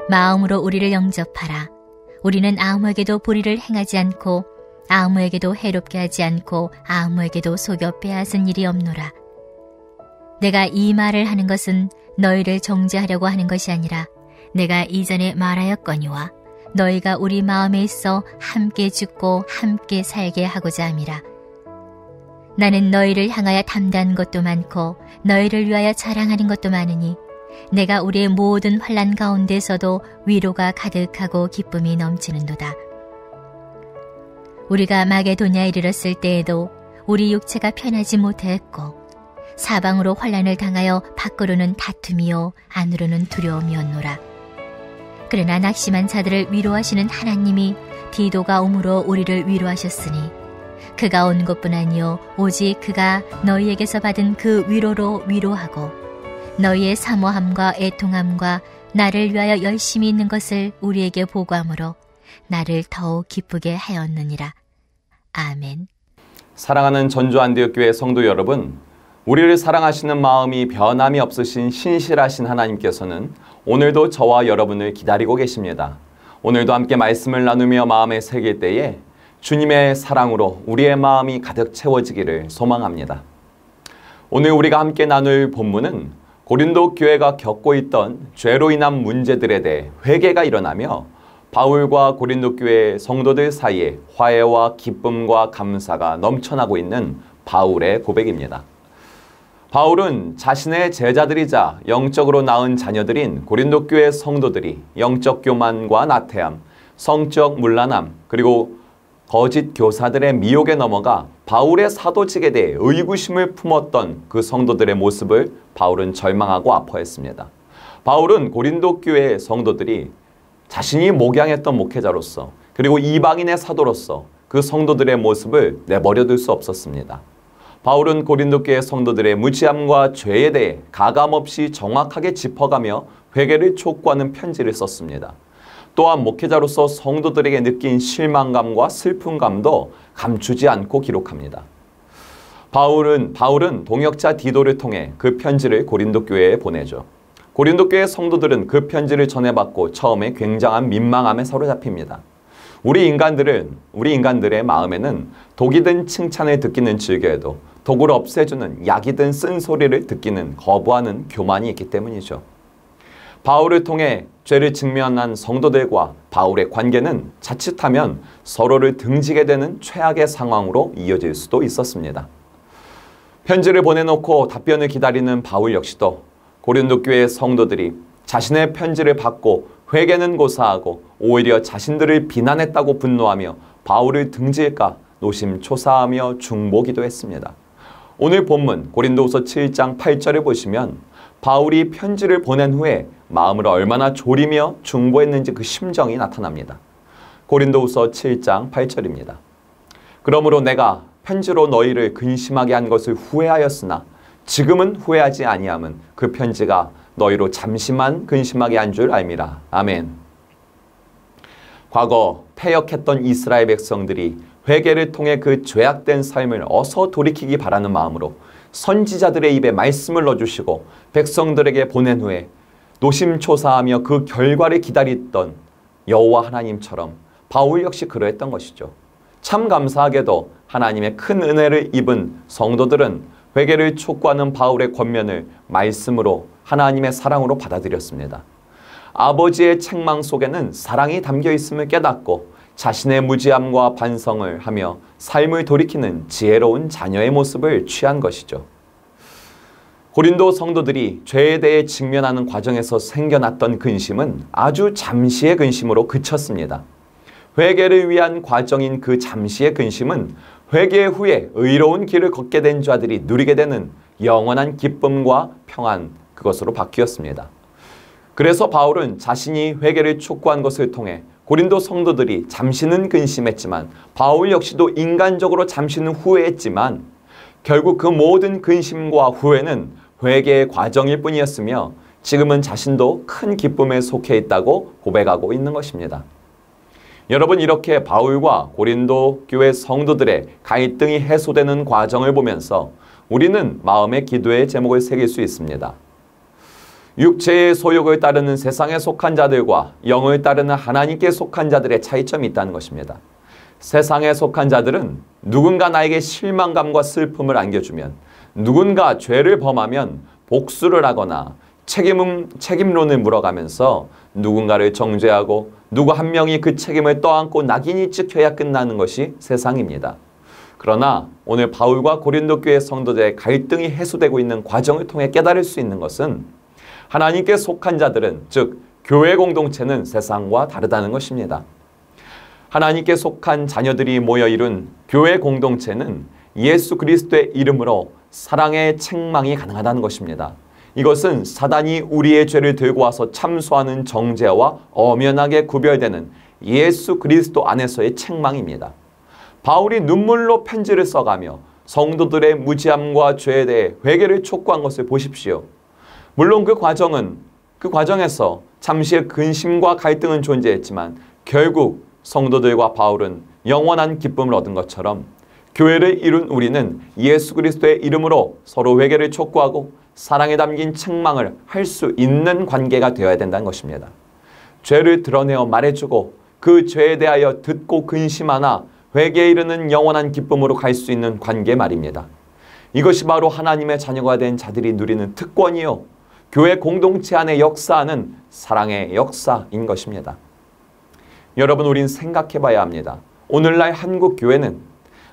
마음으로 우리를 영접하라. 우리는 아무에게도 불의를 행하지 않고 아무에게도 해롭게 하지 않고 아무에게도 속여 빼앗은 일이 없노라. 내가 이 말을 하는 것은 너희를 정죄하려고 하는 것이 아니라 내가 이전에 말하였거니와 너희가 우리 마음에 있어 함께 죽고 함께 살게 하고자 함이라. 나는 너희를 향하여 담대한 것도 많고 너희를 위하여 자랑하는 것도 많으니 내가 우리의 모든 환난 가운데서도 위로가 가득하고 기쁨이 넘치는도다. 우리가 마게도냐에 이르렀을 때에도 우리 육체가 편하지 못하였고 사방으로 환난을 당하여 밖으로는 다툼이요 안으로는 두려움이었노라. 그러나 낙심한 자들을 위로하시는 하나님이 디도가 옴으로 우리를 위로하셨으니 그가 온 것뿐 아니요 오직 그가 너희에게서 받은 그 위로로 위로하고 너희의 사모함과 애통함과 나를 위하여 열심히 있는 것을 우리에게 보고함으로 나를 더욱 기쁘게 하였느니라. 아멘. 사랑하는 전주안디옥교회 성도 여러분, 우리를 사랑하시는 마음이 변함이 없으신 신실하신 하나님께서는 오늘도 저와 여러분을 기다리고 계십니다. 오늘도 함께 말씀을 나누며 마음에 새길 때에 주님의 사랑으로 우리의 마음이 가득 채워지기를 소망합니다. 오늘 우리가 함께 나눌 본문은 고린도 교회가 겪고 있던 죄로 인한 문제들에 대해 회개가 일어나며 바울과 고린도 교회 성도들 사이에 화해와 기쁨과 감사가 넘쳐나고 있는 바울의 고백입니다. 바울은 자신의 제자들이자 영적으로 낳은 자녀들인 고린도 교회 성도들이 영적 교만과 나태함, 성적 문란함, 그리고 거짓 교사들의 미혹에 넘어가 바울의 사도직에 대해 의구심을 품었던 그 성도들의 모습을 바울은 절망하고 아파했습니다. 바울은 고린도 교회의 성도들이 자신이 목양했던 목회자로서 그리고 이방인의 사도로서 그 성도들의 모습을 내버려둘 수 없었습니다. 바울은 고린도 교회 성도들의 무지함과 죄에 대해 가감없이 정확하게 짚어가며 회개를 촉구하는 편지를 썼습니다. 또한 목회자로서 성도들에게 느낀 실망감과 슬픔감도 감추지 않고 기록합니다. 바울은 동역자 디도를 통해 그 편지를 고린도 교회에 보내죠. 고린도 교회 성도들은 그 편지를 전해받고 처음에 굉장한 민망함에 사로잡힙니다. 우리 인간들의 마음에는 독이든 칭찬을 듣기는 즐겨해도 독을 없애주는 약이든 쓴소리를 듣기는 거부하는 교만이 있기 때문이죠. 바울을 통해 죄를 직면한 성도들과 바울의 관계는 자칫하면 서로를 등지게 되는 최악의 상황으로 이어질 수도 있었습니다. 편지를 보내놓고 답변을 기다리는 바울 역시도 고린도 교회의 성도들이 자신의 편지를 받고 회개는 고사하고 오히려 자신들을 비난했다고 분노하며 바울을 등질까 노심초사하며 중보기도 했습니다. 오늘 본문 고린도후서 7장 8절을 보시면 바울이 편지를 보낸 후에 마음을 얼마나 졸이며 중보했는지 그 심정이 나타납니다. 고린도후서 7장 8절입니다. 그러므로 내가 편지로 너희를 근심하게 한 것을 후회하였으나 지금은 후회하지 아니함은 그 편지가 너희로 잠시만 근심하게 한 줄 알미라. 아멘. 과거 패역했던 이스라엘 백성들이 회개를 통해 그 죄악된 삶을 어서 돌이키기 바라는 마음으로 선지자들의 입에 말씀을 넣어주시고 백성들에게 보낸 후에 노심초사하며 그 결과를 기다리던 여호와 하나님처럼 바울 역시 그러했던 것이죠. 참 감사하게도 하나님의 큰 은혜를 입은 성도들은 회개를 촉구하는 바울의 권면을 말씀으로 하나님의 사랑으로 받아들였습니다. 아버지의 책망 속에는 사랑이 담겨 있음을 깨닫고 자신의 무지함과 반성을 하며 삶을 돌이키는 지혜로운 자녀의 모습을 취한 것이죠. 고린도 성도들이 죄에 대해 직면하는 과정에서 생겨났던 근심은 아주 잠시의 근심으로 그쳤습니다. 회개를 위한 과정인 그 잠시의 근심은 회개 후에 의로운 길을 걷게 된 자들이 누리게 되는 영원한 기쁨과 평안, 그것으로 바뀌었습니다. 그래서 바울은 자신이 회개를 촉구한 것을 통해 고린도 성도들이 잠시는 근심했지만 바울 역시도 인간적으로 잠시는 후회했지만 결국 그 모든 근심과 후회는 회개의 과정일 뿐이었으며 지금은 자신도 큰 기쁨에 속해 있다고 고백하고 있는 것입니다. 여러분, 이렇게 바울과 고린도 교회 성도들의 갈등이 해소되는 과정을 보면서 우리는 마음의 기도의 제목을 새길 수 있습니다. 육체의 소욕을 따르는 세상에 속한 자들과 영을 따르는 하나님께 속한 자들의 차이점이 있다는 것입니다. 세상에 속한 자들은 누군가 나에게 실망감과 슬픔을 안겨주면, 누군가 죄를 범하면 복수를 하거나 책임론을 물어가면서 누군가를 정죄하고 누구 한 명이 그 책임을 떠안고 낙인이 찍혀야 끝나는 것이 세상입니다. 그러나 오늘 바울과 고린도 교회 성도들의 갈등이 해소되고 있는 과정을 통해 깨달을 수 있는 것은 하나님께 속한 자들은, 즉 교회 공동체는 세상과 다르다는 것입니다. 하나님께 속한 자녀들이 모여 이룬 교회 공동체는 예수 그리스도의 이름으로 사랑의 책망이 가능하다는 것입니다. 이것은 사단이 우리의 죄를 들고 와서 참소하는 정죄와 엄연하게 구별되는 예수 그리스도 안에서의 책망입니다. 바울이 눈물로 편지를 써가며 성도들의 무지함과 죄에 대해 회개를 촉구한 것을 보십시오. 물론 그 과정에서 잠시의 근심과 갈등은 존재했지만 결국 성도들과 바울은 영원한 기쁨을 얻은 것처럼 교회를 이룬 우리는 예수 그리스도의 이름으로 서로 회개를 촉구하고 사랑에 담긴 책망을 할 수 있는 관계가 되어야 된다는 것입니다. 죄를 드러내어 말해주고 그 죄에 대하여 듣고 근심하나 회개에 이르는 영원한 기쁨으로 갈 수 있는 관계 말입니다. 이것이 바로 하나님의 자녀가 된 자들이 누리는 특권이요, 교회 공동체 안에 역사하는 사랑의 역사인 것입니다. 여러분, 우린 생각해 봐야 합니다. 오늘날 한국 교회는,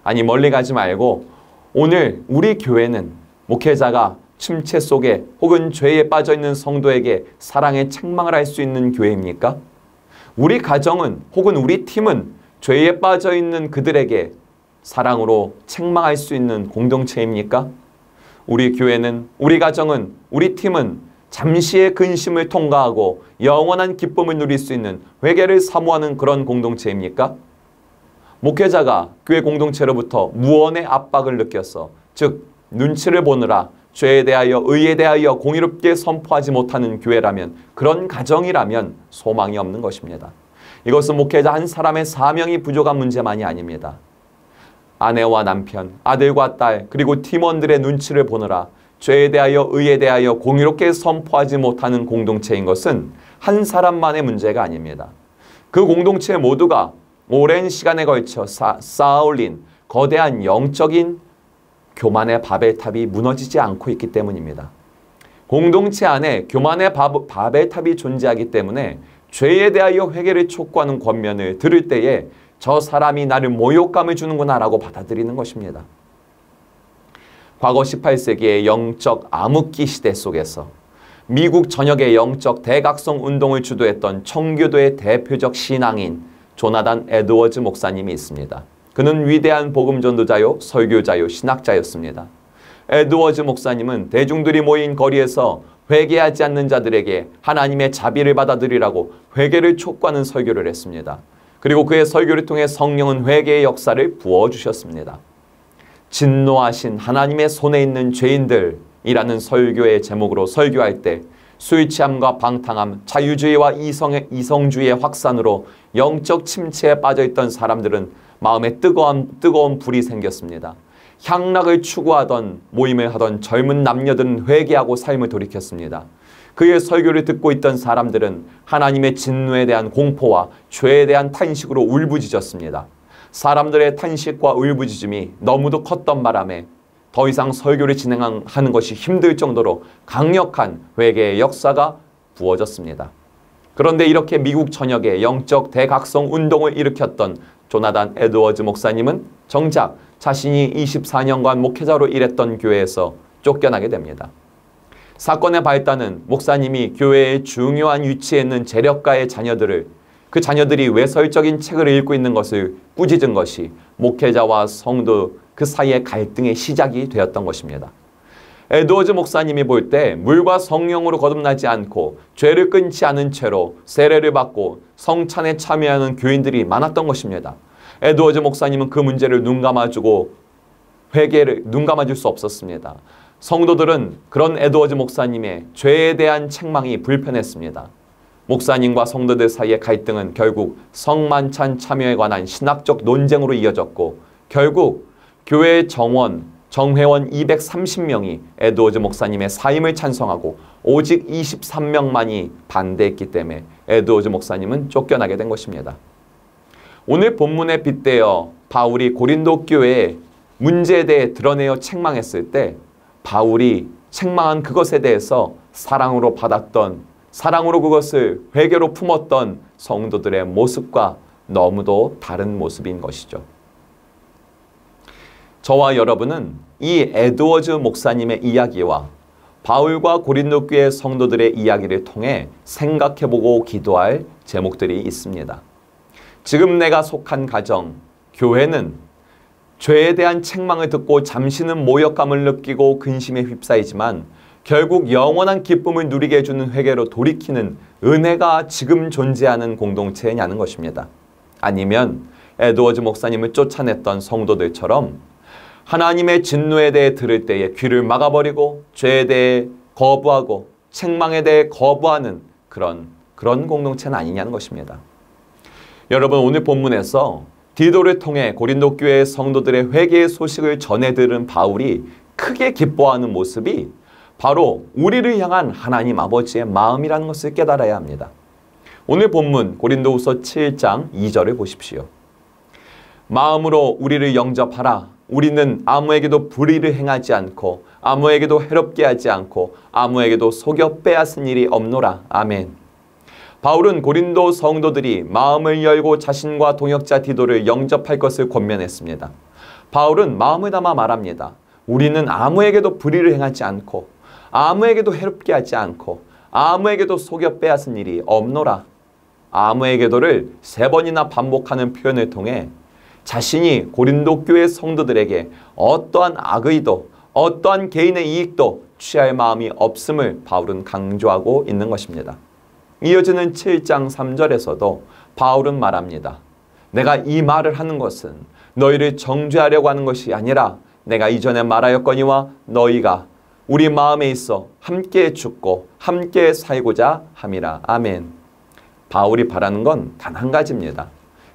아니 멀리 가지 말고 오늘 우리 교회는 목회자가 침체 속에 혹은 죄에 빠져있는 성도에게 사랑의 책망을 할 수 있는 교회입니까? 우리 가정은 혹은 우리 팀은 죄에 빠져있는 그들에게 사랑으로 책망할 수 있는 공동체입니까? 우리 교회는, 우리 가정은, 우리 팀은 잠시의 근심을 통과하고 영원한 기쁨을 누릴 수 있는 회개를 사모하는 그런 공동체입니까? 목회자가 교회 공동체로부터 무언의 압박을 느꼈어, 즉 눈치를 보느라 죄에 대하여 의에 대하여 공의롭게 선포하지 못하는 교회라면, 그런 가정이라면 소망이 없는 것입니다. 이것은 목회자 한 사람의 사명이 부족한 문제만이 아닙니다. 아내와 남편, 아들과 딸, 그리고 팀원들의 눈치를 보느라 죄에 대하여 의에 대하여 공의롭게 선포하지 못하는 공동체인 것은 한 사람만의 문제가 아닙니다. 그 공동체 모두가 오랜 시간에 걸쳐 쌓아올린 거대한 영적인 교만의 바벨탑이 무너지지 않고 있기 때문입니다. 공동체 안에 교만의 바벨탑이 존재하기 때문에 죄에 대하여 회개를 촉구하는 권면을 들을 때에 저 사람이 나를 모욕감을 주는구나 라고 받아들이는 것입니다. 과거 18세기의 영적 암흑기 시대 속에서 미국 전역의 영적 대각성 운동을 주도했던 청교도의 대표적 신앙인 조나단 에드워즈 목사님이 있습니다. 그는 위대한 복음 전도자요, 설교자요, 신학자였습니다. 에드워즈 목사님은 대중들이 모인 거리에서 회개하지 않는 자들에게 하나님의 자비를 받아들이라고 회개를 촉구하는 설교를 했습니다. 그리고 그의 설교를 통해 성령은 회개의 역사를 부어주셨습니다. 진노하신 하나님의 손에 있는 죄인들이라는 설교의 제목으로 설교할 때 술 취함과 방탕함, 자유주의와 이성주의의 확산으로 영적 침체에 빠져있던 사람들은 마음에 뜨거운 불이 생겼습니다. 향락을 추구하던 모임을 하던 젊은 남녀들은 회개하고 삶을 돌이켰습니다. 그의 설교를 듣고 있던 사람들은 하나님의 진노에 대한 공포와 죄에 대한 탄식으로 울부짖었습니다. 사람들의 탄식과 울부짖음이 너무도 컸던 바람에 더 이상 설교를 진행하는 것이 힘들 정도로 강력한 회개의 역사가 부어졌습니다. 그런데 이렇게 미국 전역에 영적 대각성 운동을 일으켰던 조나단 에드워즈 목사님은 정작 자신이 24년간 목회자로 일했던 교회에서 쫓겨나게 됩니다. 사건의 발단은 목사님이 교회의 중요한 위치에 있는 재력가의 자녀들을 그 자녀들이 외설적인 책을 읽고 있는 것을 꾸짖은 것이 목회자와 성도 그 사이의 갈등의 시작이 되었던 것입니다. 에드워즈 목사님이 볼 때 물과 성령으로 거듭나지 않고 죄를 끊지 않은 채로 세례를 받고 성찬에 참여하는 교인들이 많았던 것입니다. 에드워즈 목사님은 그 문제를 눈 감아주고 회개를 눈 감아줄 수 없었습니다. 성도들은 그런 에드워즈 목사님의 죄에 대한 책망이 불편했습니다. 목사님과 성도들 사이의 갈등은 결국 성만찬 참여에 관한 신학적 논쟁으로 이어졌고 결국 교회의 정회원 230명이 에드워즈 목사님의 사임을 찬성하고 오직 23명만이 반대했기 때문에 에드워즈 목사님은 쫓겨나게 된 것입니다. 오늘 본문에 빗대어 바울이 고린도 교회의 문제에 대해 드러내어 책망했을 때 바울이 책망한 그것에 대해서 사랑으로 받았던, 사랑으로 그것을 회개로 품었던 성도들의 모습과 너무도 다른 모습인 것이죠. 저와 여러분은 이 에드워즈 목사님의 이야기와 바울과 고린도 교회 성도들의 이야기를 통해 생각해보고 기도할 제목들이 있습니다. 지금 내가 속한 가정, 교회는 죄에 대한 책망을 듣고 잠시는 모욕감을 느끼고 근심에 휩싸이지만 결국 영원한 기쁨을 누리게 해주는 회개로 돌이키는 은혜가 지금 존재하는 공동체냐는 것입니다. 아니면 에드워즈 목사님을 쫓아냈던 성도들처럼 하나님의 진노에 대해 들을 때에 귀를 막아버리고 죄에 대해 거부하고 책망에 대해 거부하는 그런 공동체는 아니냐는 것입니다. 여러분, 오늘 본문에서 디도를 통해 고린도 교회 성도들의 회개의 소식을 전해 들은 바울이 크게 기뻐하는 모습이 바로 우리를 향한 하나님 아버지의 마음이라는 것을 깨달아야 합니다. 오늘 본문 고린도후서 7장 2절을 보십시오. 마음으로 우리를 영접하라. 우리는 아무에게도 불의를 행하지 않고 아무에게도 해롭게 하지 않고 아무에게도 속여 빼앗은 일이 없노라. 아멘. 바울은 고린도 성도들이 마음을 열고 자신과 동역자 디도를 영접할 것을 권면했습니다. 바울은 마음을 담아 말합니다. 우리는 아무에게도 불의를 행하지 않고 아무에게도 해롭게 하지 않고 아무에게도 속여 빼앗은 일이 없노라. 아무에게도를 3번이나 반복하는 표현을 통해 자신이 고린도 교회 성도들에게 어떠한 악의도 어떠한 개인의 이익도 취할 마음이 없음을 바울은 강조하고 있는 것입니다. 이어지는 7장 3절에서도 바울은 말합니다. 내가 이 말을 하는 것은 너희를 정죄하려고 하는 것이 아니라 내가 이전에 말하였거니와 너희가 우리 마음에 있어 함께 죽고 함께 살고자 함이라. 아멘. 바울이 바라는 건 단 한 가지입니다.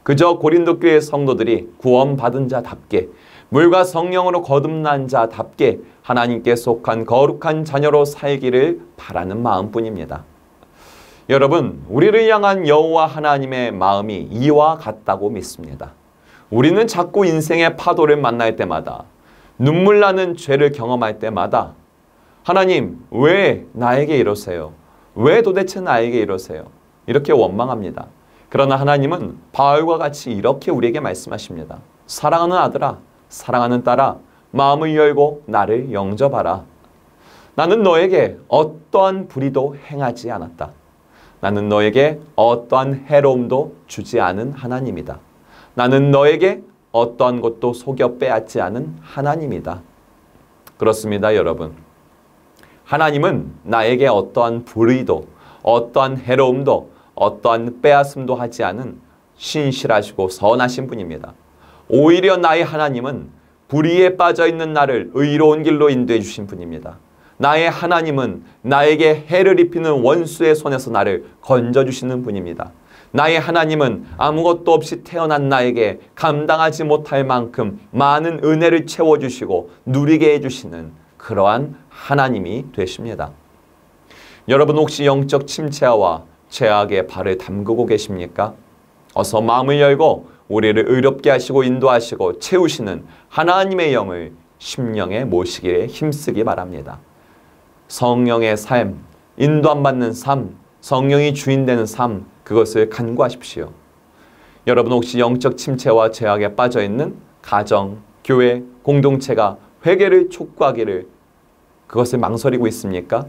그저 고린도 교회 성도들이 구원받은 자답게 물과 성령으로 거듭난 자답게 하나님께 속한 거룩한 자녀로 살기를 바라는 마음뿐입니다. 여러분, 우리를 향한 여호와 하나님의 마음이 이와 같다고 믿습니다. 우리는 자꾸 인생의 파도를 만날 때마다 눈물 나는 죄를 경험할 때마다 하나님, 왜 나에게 이러세요? 왜 도대체 나에게 이러세요? 이렇게 원망합니다. 그러나 하나님은 바울과 같이 이렇게 우리에게 말씀하십니다. 사랑하는 아들아, 사랑하는 딸아, 마음을 열고 나를 영접하라. 나는 너에게 어떠한 불의도 행하지 않았다. 나는 너에게 어떠한 해로움도 주지 않은 하나님이다. 나는 너에게 어떠한 것도 속여 빼앗지 않은 하나님이다. 그렇습니다, 여러분. 하나님은 나에게 어떠한 불의도, 어떠한 해로움도, 어떠한 빼앗음도 하지 않은 신실하시고 선하신 분입니다. 오히려 나의 하나님은 불의에 빠져있는 나를 의로운 길로 인도해 주신 분입니다. 나의 하나님은 나에게 해를 입히는 원수의 손에서 나를 건져주시는 분입니다. 나의 하나님은 아무것도 없이 태어난 나에게 감당하지 못할 만큼 많은 은혜를 채워주시고 누리게 해주시는 그러한 하나님이 되십니다. 여러분, 혹시 영적 침체와 죄악에 발을 담그고 계십니까? 어서 마음을 열고 우리를 의롭게 하시고 인도하시고 채우시는 하나님의 영을 심령에 모시기에 힘쓰기 바랍니다. 성령의 삶, 인도함 받는 삶, 성령이 주인 되는 삶, 그것을 간구하십시오. 여러분 혹시 영적 침체와 죄악에 빠져 있는 가정, 교회, 공동체가 회개를 촉구하기를 그것을 망설이고 있습니까?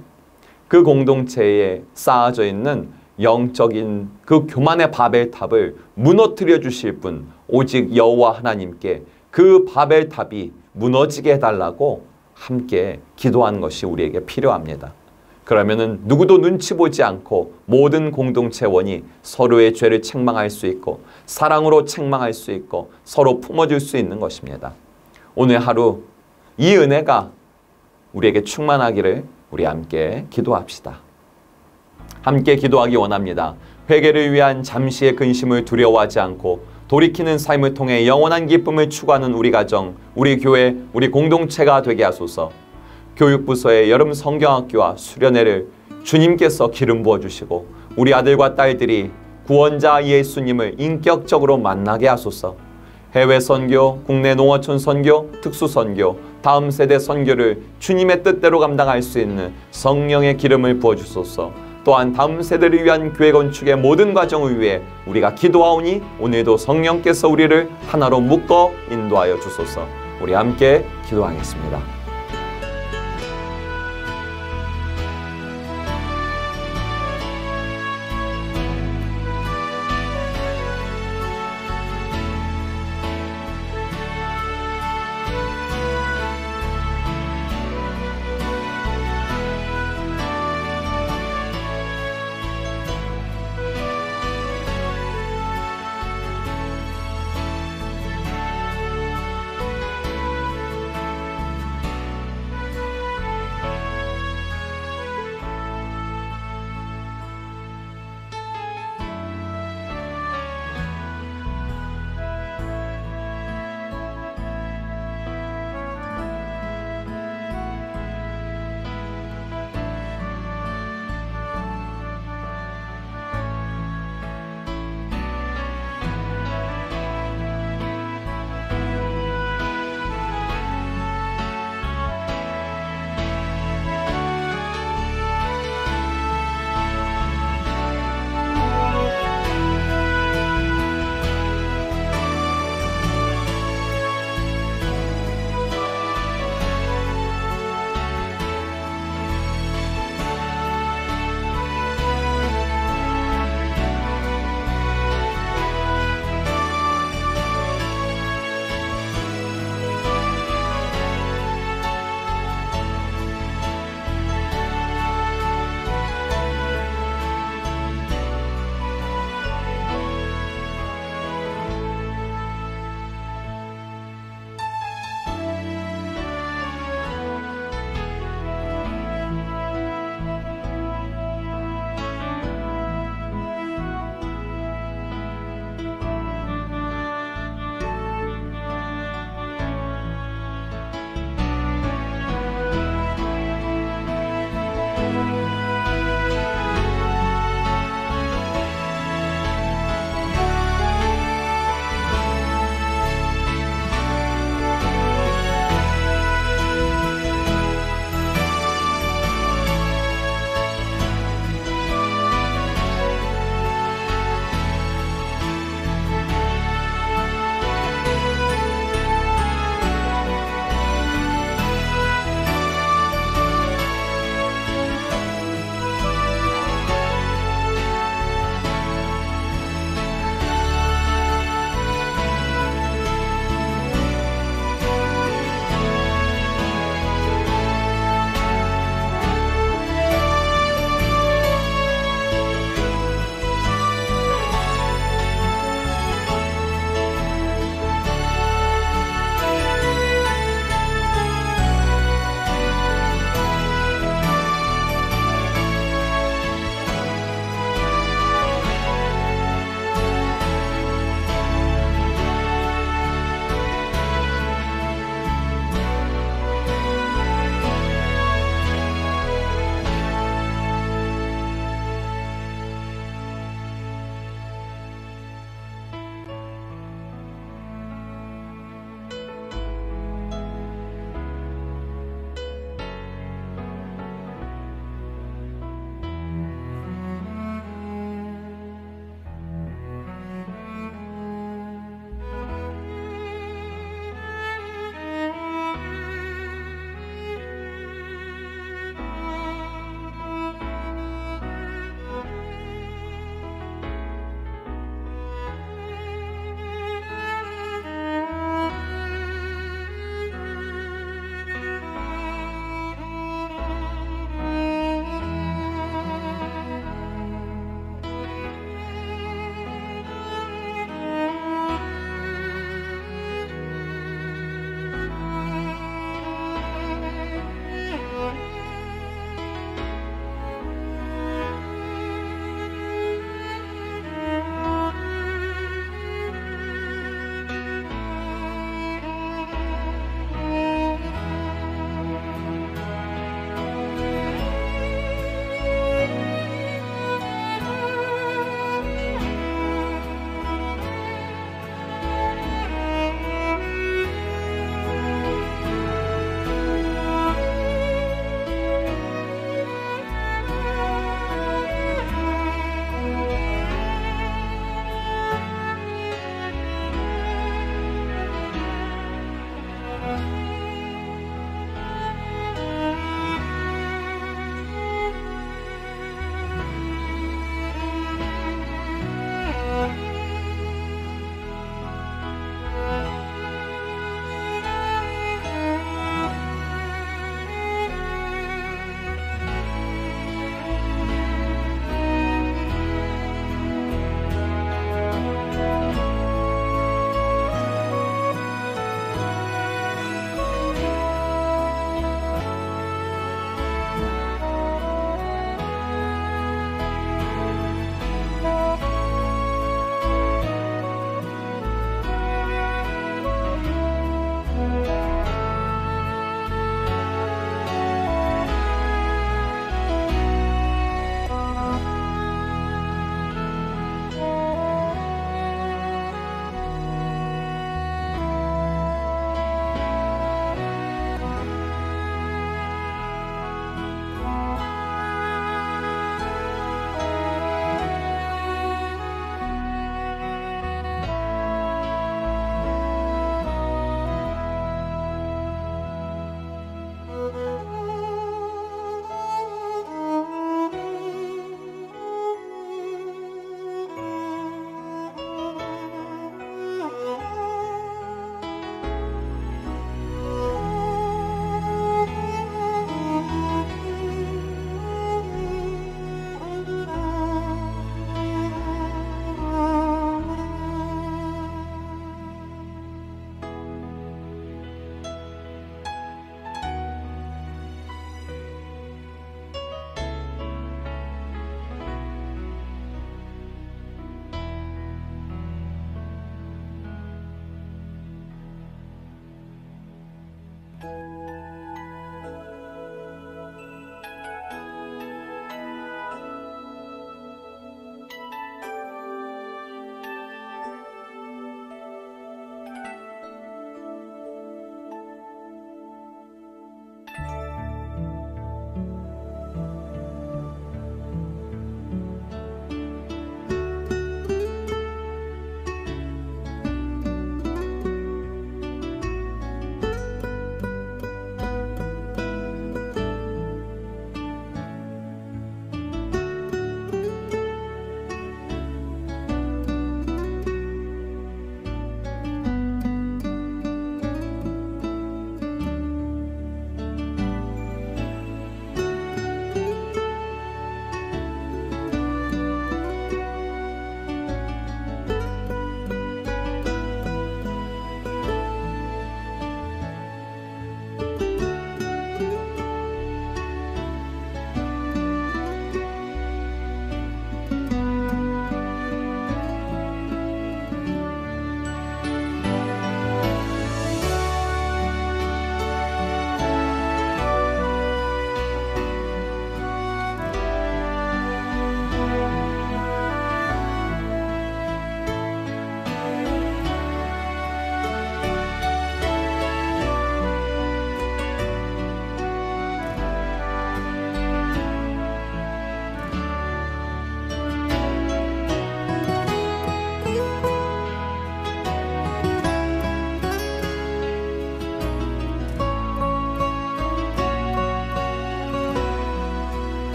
그 공동체에 쌓아져 있는 영적인 그 교만의 바벨탑을 무너뜨려 주실 분, 오직 여호와 하나님께 그 바벨탑이 무너지게 해달라고 함께 기도하는 것이 우리에게 필요합니다. 그러면은 누구도 눈치 보지 않고 모든 공동체원이 서로의 죄를 책망할 수 있고 사랑으로 책망할 수 있고 서로 품어줄 수 있는 것입니다. 오늘 하루 이 은혜가 우리에게 충만하기를 우리 함께 기도합시다. 함께 기도하기 원합니다. 회개를 위한 잠시의 근심을 두려워하지 않고 돌이키는 삶을 통해 영원한 기쁨을 추구하는 우리 가정, 우리 교회, 우리 공동체가 되게 하소서. 교육부서의 여름 성경학교와 수련회를 주님께서 기름 부어주시고 우리 아들과 딸들이 구원자 예수님을 인격적으로 만나게 하소서. 해외 선교, 국내 농어촌 선교, 특수 선교, 다음 세대 선교를 주님의 뜻대로 감당할 수 있는 성령의 기름을 부어주소서. 또한 다음 세대를 위한 교회 건축의 모든 과정을 위해 우리가 기도하오니 오늘도 성령께서 우리를 하나로 묶어 인도하여 주소서. 우리 함께 기도하겠습니다.